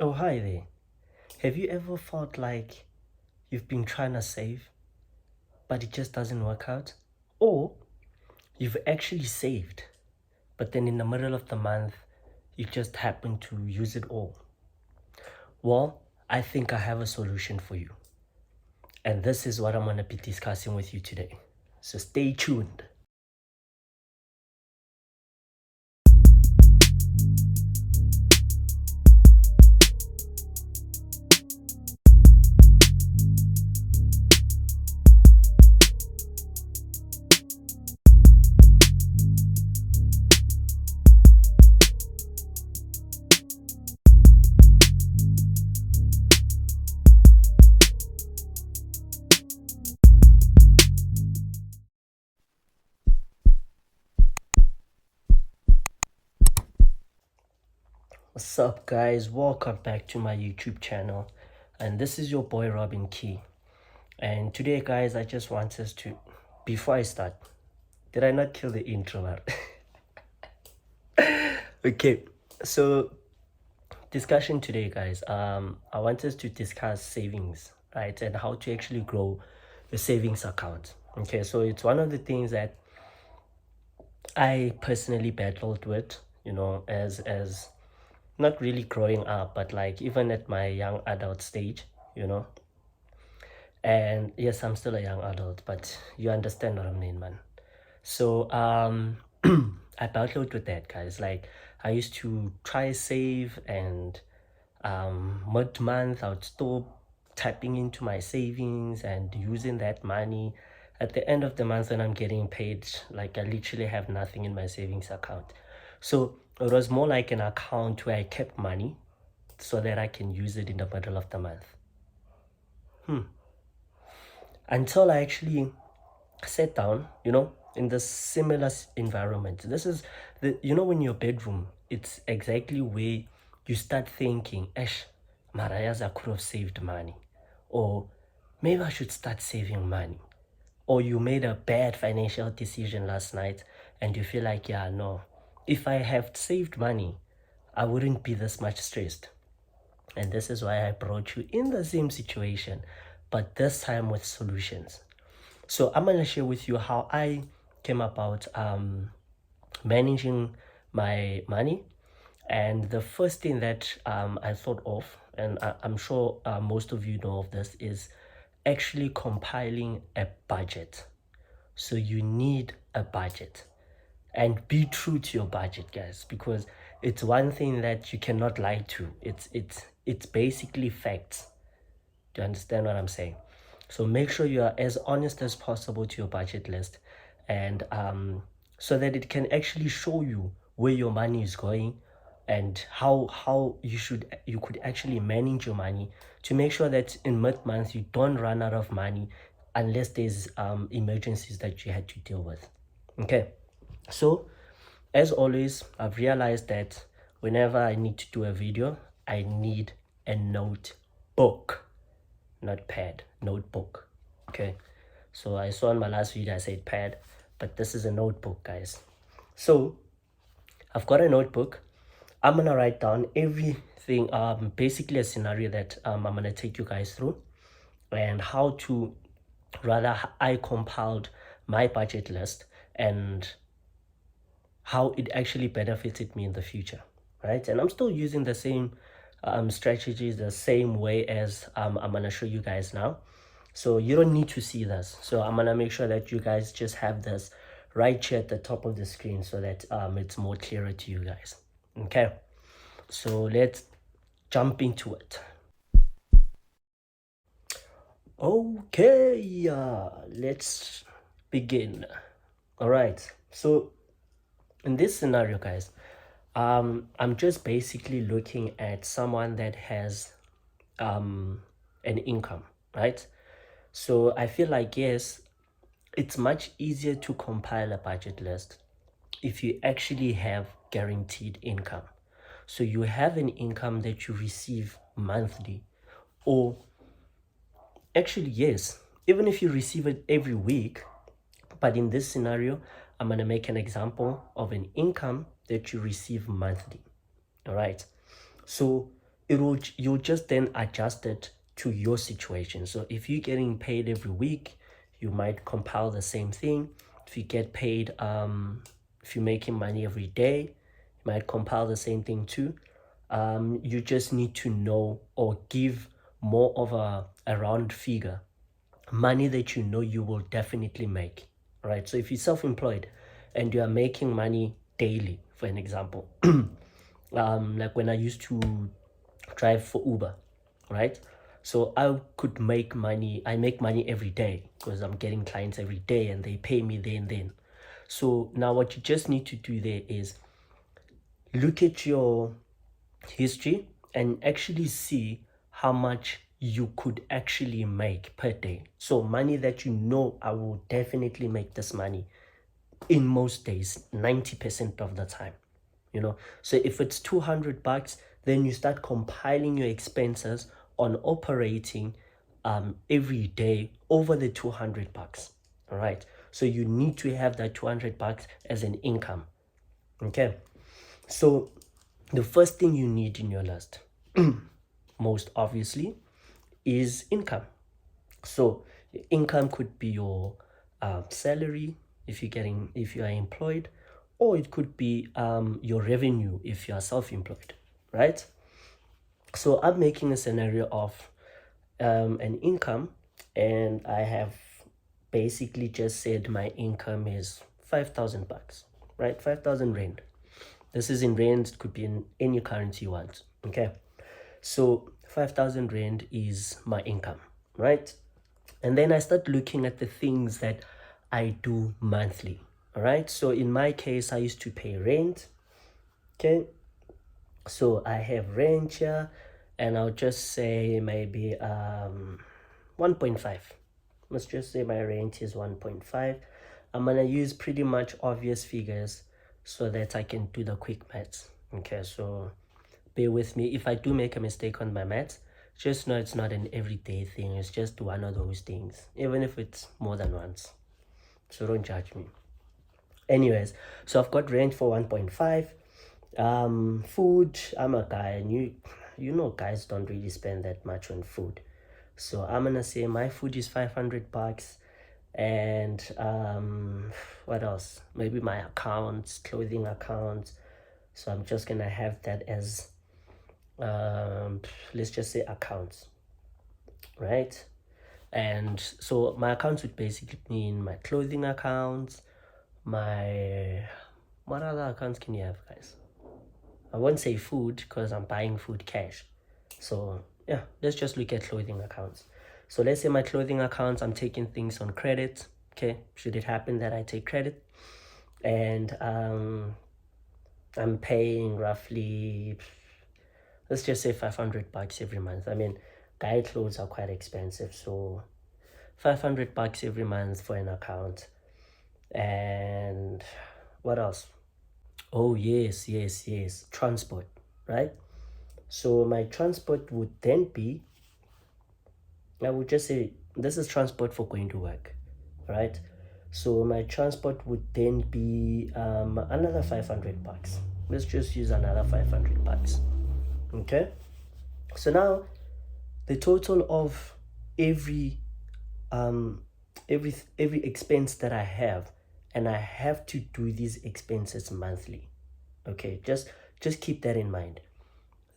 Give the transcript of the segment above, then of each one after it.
Oh, hi there. Have you ever felt like you've been trying to save, but it just doesn't work out? Or you've actually saved, but then in the middle of the month, you just happen to use it all? Well, I think I have a solution for you. And this is what I'm going to be discussing with you today. So stay tuned. What's up, guys? Welcome back to my YouTube channel. And this is your boy RobinKey. And today, guys, I just want us to, before I start, did I not kill the intro? Okay, so discussion today, guys. I want us to discuss savings, right, and how to actually grow a savings account. Okay, so it's one of the things that I personally battled with, as not really growing up, but like even at my young adult stage, you know. And yes, I'm still a young adult, but you understand what I mean, man. So I battled with that, guys. Like I used to try save, and mid-month I would stop tapping into my savings and using that money. At the end of the month when I'm getting paid, like I literally have nothing in my savings account. So it was more like an account where I kept money so that I can use it in the middle of the month. Until I actually sat down, in the similar environment. This is when your bedroom, it's exactly where you start thinking, Ash, Marayas, I could have saved money. Or maybe I should start saving money. Or you made a bad financial decision last night and you feel like, yeah, no, if I have saved money, I wouldn't be this much stressed. And this is why I brought you in the same situation, but this time with solutions. So I'm going to share with you how I came about managing my money. And the first thing that I thought of, and I'm sure most of you know of this, is actually compiling a budget. So you need a budget, and be true to your budget, guys, because it's one thing that you cannot lie to. It's basically facts. Do you understand what I'm saying? So make sure you are as honest as possible to your budget list, and so that it can actually show you where your money is going, and how you could actually manage your money to make sure that in mid-month you don't run out of money unless there's emergencies that you had to deal with. Okay, so as always, I've realized that whenever I need to do a video, I need a notebook, not pad, notebook. Okay, so I saw in my last video I said pad, but this is a notebook, guys. So I've got a notebook. I'm gonna write down everything, basically a scenario that I'm gonna take you guys through, and how to, rather, I compiled my budget list and how it actually benefited me in the future, right? And I'm still using the same strategies, the same way as I'm gonna show you guys now. So you don't need to see this. So I'm gonna make sure that you guys just have this right here at the top of the screen so that it's more clearer to you guys. Okay, so let's jump into it. Okay, let's begin. All right, so in this scenario, guys, I'm just basically looking at someone that has an income, right? So I feel like, yes, it's much easier to compile a budget list if you actually have guaranteed income. So you have an income that you receive monthly, or actually, yes, even if you receive it every week. But in this scenario, I'm going to make an example of an income that you receive monthly. All right. So you'll just then adjust it to your situation. So if you're getting paid every week, you might compile the same thing. If you get paid, if you're making money every day, you might compile the same thing too. You just need to know or give more of a round figure, money that you know you will definitely make, right? So if you're self-employed and you are making money daily, for an example, like when I used to drive for Uber, right? So I could make money. I make money every day because I'm getting clients every day and they pay me there and then. So now what you just need to do there is look at your history and actually see how much you could actually make per day. So money that you know, I will definitely make this money in most days, 90% of the time. So if it's 200 bucks, then you start compiling your expenses on operating every day over the 200 bucks. All right, so you need to have that 200 bucks as an income. Okay, so the first thing you need in your list, most obviously, is income. So income could be your salary if you are employed, or it could be your revenue if you are self-employed, right? So I'm making a scenario of an income, and I have basically just said my income is 5,000 bucks, right? 5,000 rand. This is in rand, it could be in any currency you want. Okay, so 5,000 rand is my income, right? And then I start looking at the things that I do monthly. All right, so in my case, I used to pay rent. Okay, so I have rent here, and I'll just say maybe 1.5. Let's just say my rent is 1.5. I'm gonna use pretty much obvious figures so that I can do the quick maths. Okay, so bear with me if I do make a mistake on my maths. Just know it's not an everyday thing. It's just one of those things, even if it's more than once. So don't judge me. Anyways, so I've got rent for 1.5. Food, I'm a guy, and you know guys don't really spend that much on food. So I'm gonna say my food is 500 bucks. And what else? Maybe my accounts, clothing accounts. So I'm just gonna have that as let's just say accounts, right? And so my accounts would basically mean my clothing accounts, my what other accounts can you have, guys? I won't say food because I'm buying food cash. So yeah, let's just look at clothing accounts. So let's say my clothing accounts, I'm taking things on credit. Okay, should it happen that I take credit, and I'm paying roughly, let's just say 500 bucks every month. I mean, guy clothes are quite expensive, so 500 bucks every month for an account. And what else? Oh yes, transport, right? So my transport would then be, I would just say this is transport for going to work, right? So my transport would then be another 500 bucks. Let's just use another 500 bucks. Okay, so now the total of every every expense that I have, and I have to do these expenses monthly. Okay, just keep that in mind.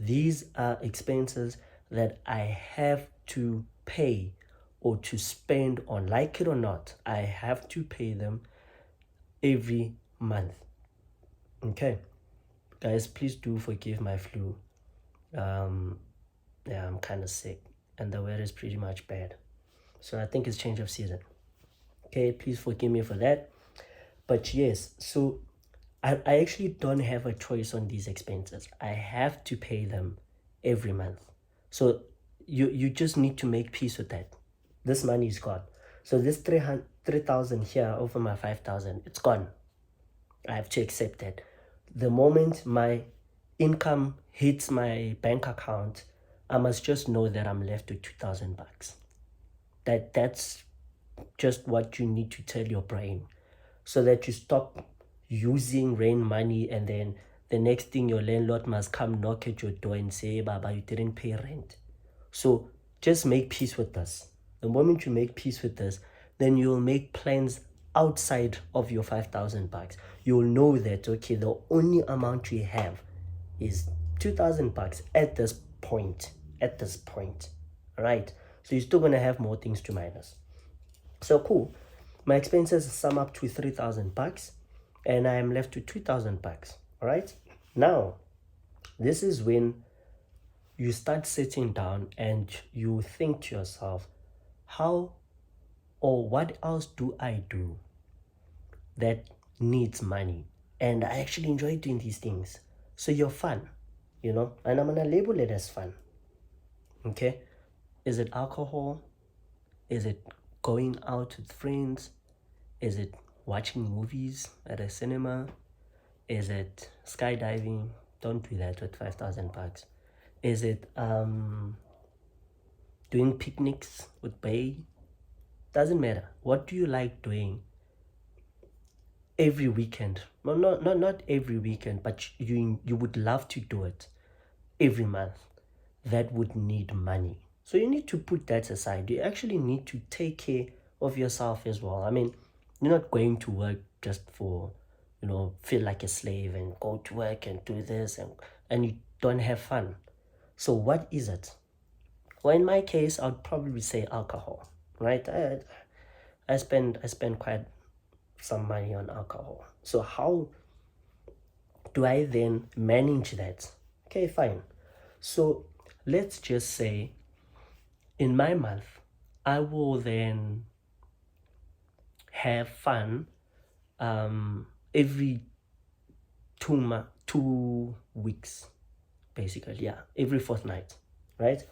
These are expenses that I have to pay or to spend on, like it or not. I have to pay them every month. Okay, guys, please do forgive my flu. Yeah, I'm kind of sick, and the weather is pretty much bad. So I think it's change of season. Okay, please forgive me for that. But yes, so I actually don't have a choice on these expenses. I have to pay them every month. So you just need to make peace with that. This money is gone. So this 3,000 here over my 5,000, it's gone. I have to accept that. The moment my income hits my bank account, I must just know that I'm left with 2,000 bucks. That's just what you need to tell your brain, so that you stop using rain money and then the next thing your landlord must come knock at your door and say, Baba, you didn't pay rent. So just make peace with this. The moment you make peace with this, then you'll make plans outside of your 5,000 bucks. You'll know that, okay, the only amount you have is 2,000 bucks at this point. All right. So you're still going to have more things to minus. So cool. My expenses sum up to 3,000 bucks and I am left with 2,000 bucks. All right. Now, this is when you start sitting down and you think to yourself, how or what else do I do that needs money? And I actually enjoy doing these things. So you're fun, and I'm going to label it as fun. Okay. Is it alcohol? Is it going out with friends? Is it watching movies at a cinema? Is it skydiving? Don't do that with 5,000 bucks. Is it doing picnics with Bay? Doesn't matter. What do you like doing every weekend? Well, not every weekend, but you would love to do it every month. That would need money. So you need to put that aside. You actually need to take care of yourself as well. I mean, you're not going to work just for, feel like a slave and go to work and do this and you don't have fun. So what is it? Well, in my case, I'd probably say alcohol, right? I spend quite some money on alcohol. So how do I then manage that? Okay, fine. So let's just say in my month, I will then have fun every 2 weeks, basically. Yeah, every fortnight, right?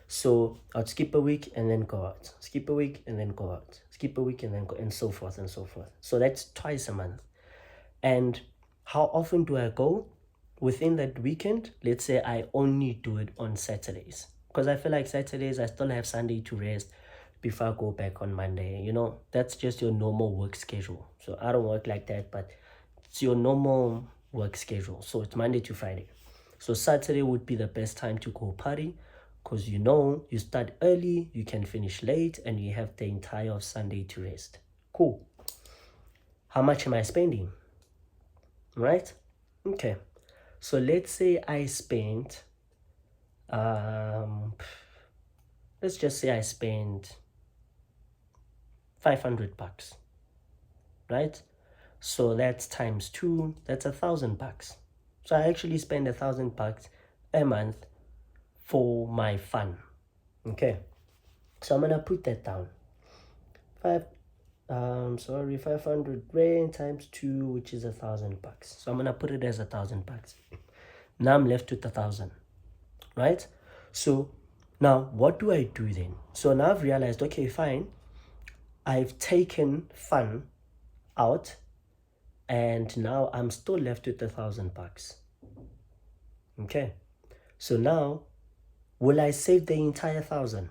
So I'd skip a week and then go out, skip a week and then go out, skip a week and then go, and so forth and so forth. So that's twice a month. And how often do I go? Within that weekend, let's say I only do it on Saturdays, because I feel like Saturdays I still have Sunday to rest before I go back on Monday. That's just your normal work schedule. So I don't work like that, but it's your normal work schedule. So it's Monday to Friday. So Saturday would be the best time to go party, because you start early, you can finish late, and you have the entire Sunday to rest. Cool. How much am I spending? Right? Okay. So let's say I spent, let's just say I spent 500 bucks, right? So that's times 2, that's 1,000 bucks. So I actually spend 1,000 bucks a month for my fun. Okay. So I'm gonna put that down. 500 rand times 2, which is 1,000 bucks. So I'm gonna put it as 1,000 bucks. Now I'm left with 1,000, right? So now what do I do then? So now I've realized, okay, fine, I've taken fun out, and now I'm still left with 1,000 bucks. Okay. So now, will I save the entire 1,000?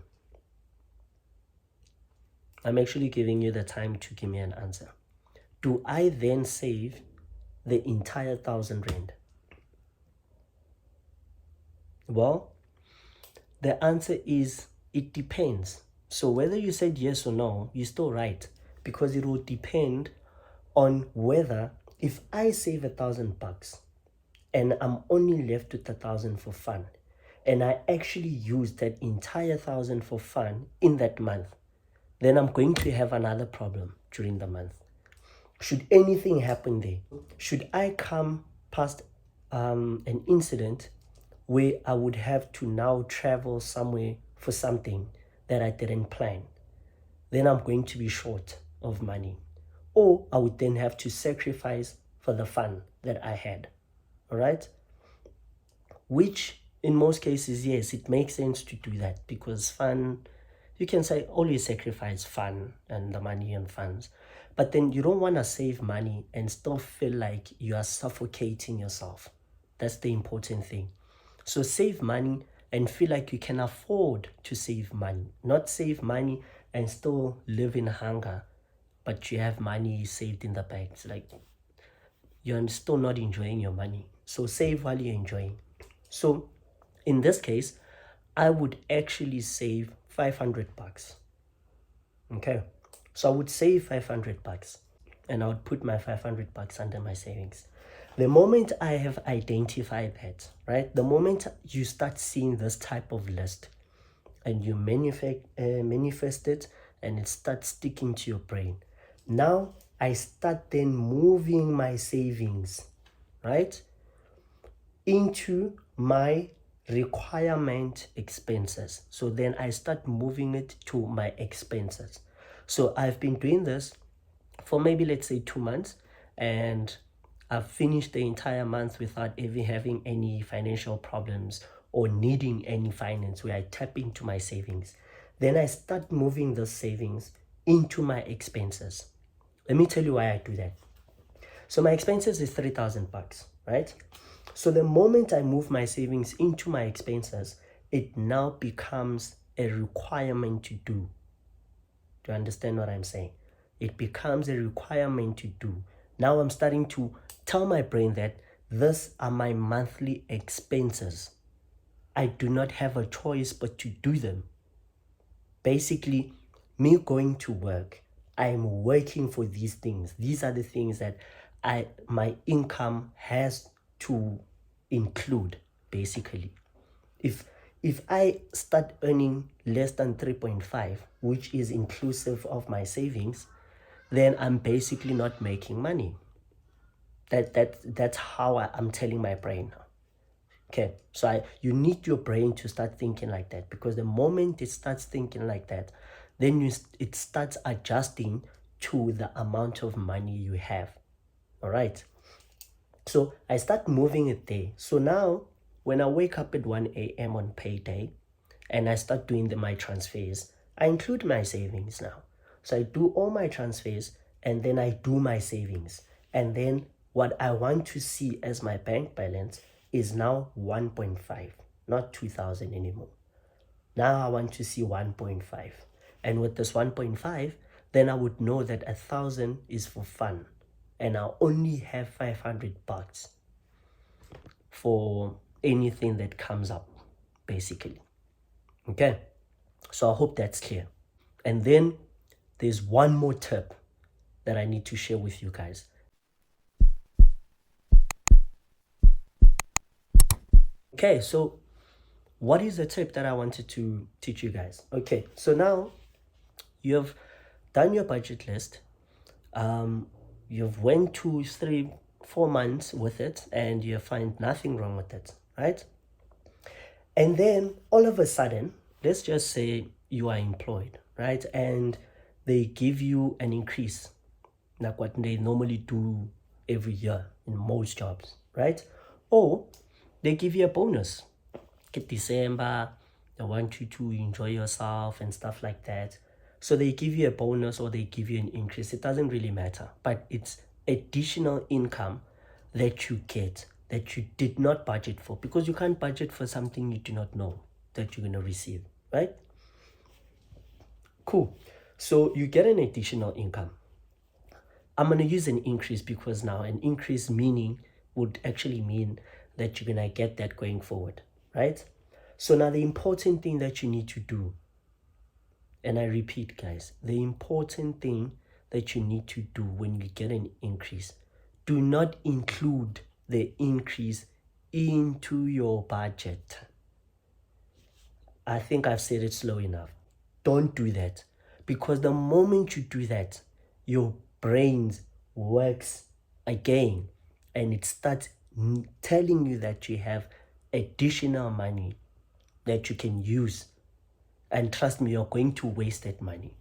I'm actually giving you the time to give me an answer. Do I then save the entire 1,000 rand? Well, the answer is it depends. So whether you said yes or no, you're still right, because it will depend on whether, if I save 1,000 bucks and I'm only left with 1,000 for fun, and I actually use that entire 1,000 for fun in that month, then I'm going to have another problem during the month. Should anything happen there, should I come past an incident where I would have to now travel somewhere for something that I didn't plan, then I'm going to be short of money. Or I would then have to sacrifice for the fun that I had. All right? Which, in most cases, yes, it makes sense to do that, because fun, you can say always sacrifice fun and the money and funds. But then you don't want to save money and still feel like you are suffocating yourself. That's the important thing. So save money and feel like you can afford to save money. Not save money and still live in hunger, but you have money saved in the bank. It's like you're still not enjoying your money. So save while you're enjoying. So in this case, I would actually save 500 bucks. Okay. So I would save 500 bucks and I would put my 500 bucks under my savings. The moment I have identified that, right? The moment you start seeing this type of list and you manifest it and it starts sticking to your brain. Now I start then moving my savings, right, into my requirement expenses. So then I start moving it to my expenses. So I've been doing this for maybe, let's say, 2 months, and I've finished the entire month without ever having any financial problems or needing any finance where I tap into my savings. Then I start moving those savings into my expenses. Let me tell you why I do that. So my expenses is 3,000 bucks, right? So the moment I move my savings into my expenses, it now becomes a requirement to do. Do you understand what I'm saying? It becomes a requirement to do. Now I'm starting to tell my brain that these are my monthly expenses. I do not have a choice but to do them. Basically, me going to work, I'm working for these things. These are the things that my income has to include, basically. If I start earning less than 3.5, which is inclusive of my savings, then I'm basically not making money. That's how I'm telling my brain now. Okay, so you need your brain to start thinking like that, because the moment it starts thinking like that, then it starts adjusting to the amount of money you have. All right. So I start moving it there. So now when I wake up at 1 a.m. on payday and I start doing my transfers, I include my savings now. So I do all my transfers and then I do my savings. And then what I want to see as my bank balance is now 1.5, not 2,000 anymore. Now I want to see 1.5. And with this 1.5, then I would know that 1,000 is for fun. And I only have 500 bucks for anything that comes up, basically. Okay, so I hope that's clear. And then there's one more tip that I need to share with you guys. Okay, so what is the tip that I wanted to teach you guys? Okay, so now you've done your budget list. You've went 2, 3, 4 months with it and you find nothing wrong with it, right? And then all of a sudden, let's just say you are employed, right? And they give you an increase, like what they normally do every year in most jobs, right? Or they give you a bonus. Get December, they want you to enjoy yourself and stuff like that. So they give you a bonus or they give you an increase. It doesn't really matter, but it's additional income that you get that you did not budget for, because you can't budget for something you do not know that you're going to receive, right? Cool. So you get an additional income. I'm going to use an increase because now an increase meaning would actually mean that you're going to get that going forward, right? So now the important thing that you need to do, and I repeat, guys, the important thing that you need to do when you get an increase, do not include the increase into your budget. I think I've said it slow enough. Don't do that, because the moment you do that, your brain works again and it starts telling you that you have additional money that you can use. And trust me, you're going to waste that money.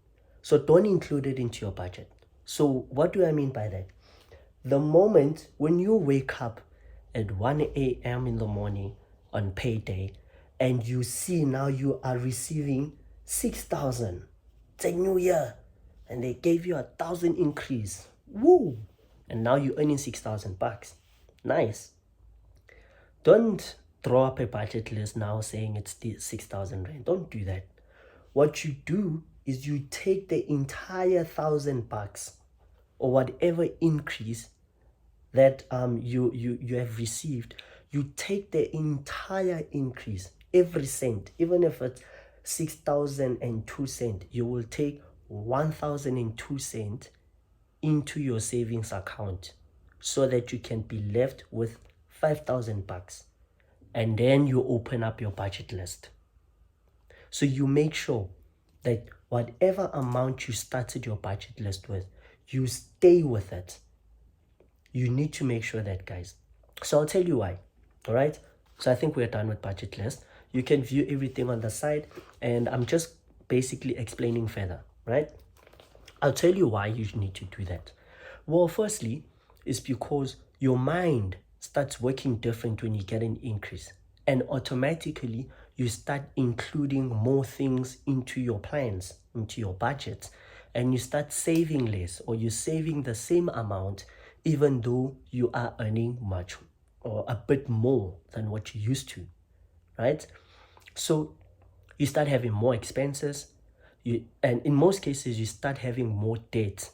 So don't include it into your budget. So what do I mean by that? The moment when you wake up at 1 a.m. in the morning on payday and you see now you are receiving 6,000, it's a new year and they gave you 1,000 increase. Woo! And now you're earning 6,000 bucks. Nice. Don't throw up a budget list now saying it's 6,000 rand. Don't do that. What you do is you take the entire 1,000 bucks or whatever increase that you have received, you take the entire increase, every cent, even if it's 6,002 cents, you will take 1,002 cents into your savings account so that you can be left with 5,000 bucks. And then you open up your budget list. So you make sure that whatever amount you started your budget list with, you stay with it. You need to make sure that, guys. So I'll tell you why. All right. So I think we're done with budget list. You can view everything on the side, and I'm just basically explaining further, right? I'll tell you why you need to do that. Well, firstly, is because your mind starts working different when you get an increase, and automatically you start including more things into your plans, into your budget, and you start saving less, or you're saving the same amount even though you are earning much or a bit more than what you used to, right? So you start having more expenses, and in most cases you start having more debt.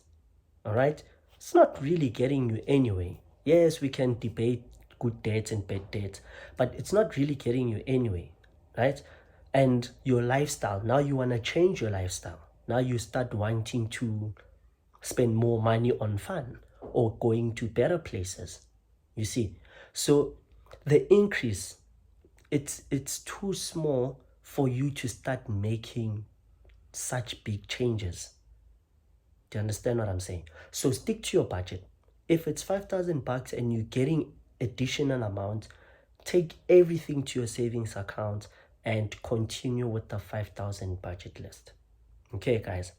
All right, it's not really getting you anywhere. Yes, we can debate good debts and bad debts, but it's not really getting you anywhere, right? And your lifestyle, now you want to change your lifestyle. Now you start wanting to spend more money on fun or going to better places, you see. So the increase, it's too small for you to start making such big changes. Do you understand what I'm saying? So stick to your budget. If it's 5,000 bucks and you're getting additional amount, take everything to your savings account and continue with the 5,000 budget list. Okay, guys.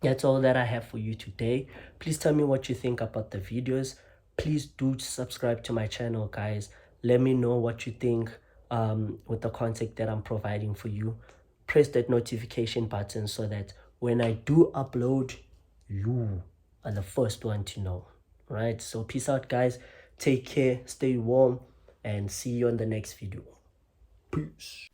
That's all that I have for you today. Please tell me what you think about the videos. Please do subscribe to my channel, guys. Let me know what you think with the content that I'm providing for you. Press that notification button so that when I do upload, you are the first one to know. Right? So peace out, guys. Take care, stay warm, and see you on the next video. Peace.